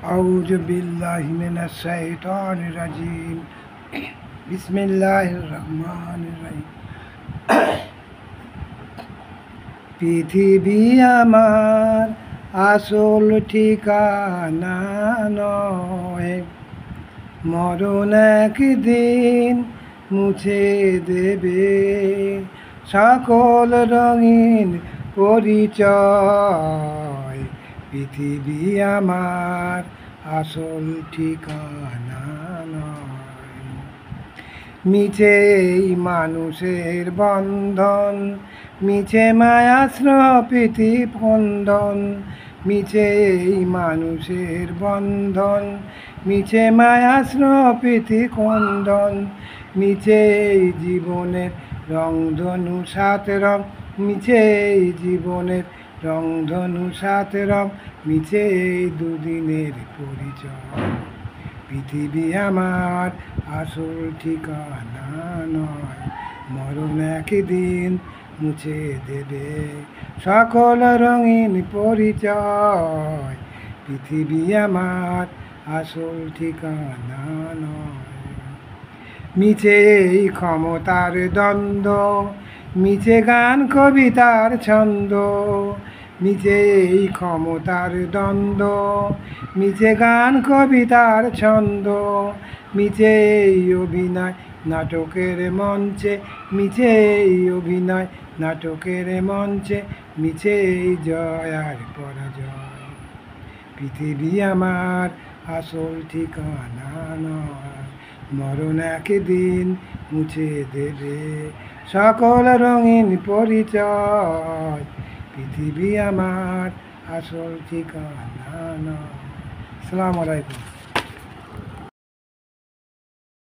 আউযু বিল্লাহি মিনাশ শাইতানির রাজিম। বিসমিল্লাহির রহমানির রহিম। পৃথিবী আমার আসল ঠিকানা নয়, মরণ একদিন মুছে দেবে সকল রঙিন পরিচয়। পৃথিবী আমার আসল ঠিকানা নয়। মিছে এই মানুষের বন্ধন, মিছে মায়াশ্রপিতি বন্ধন, মিছে এই মানুষের বন্ধন, মিছে মায়াশ্রপিতি কন্দন, মিছে এই জীবনের রংধনু সাত রং, মিছে এই জীবনের রংধনু সাত রং, মিছে এই দুদিনের পরিচয়। পৃথিবী আমার আসল ঠিকানা নয়, মরণ একদিন মুছে দেবে সকল রঙিন পরিচয়। পৃথিবী আমার আসল ঠিকানা নয়। মিছে এই ক্ষমতার দ্বন্দ্ব, মিছে গান কবিতার ছন্দ, মিছে এই ক্ষমতার দ্বন্দ্ব, মিছে গান কবিতার ছন্দ, মিছে এই অভিনয় নাটকের মঞ্চে, মিছে এই অভিনয় নাটকের মঞ্চে, মিছে এই জয় আর পরাজয়। পৃথিবী আমার আসল ঠিকানা নয়, মরণ একদিন মুছে দেবে সকল রঙিন পরিচয়। পৃথিবী আমার আসল ঠিকানা নয়। আসসালামু আলাইকুম।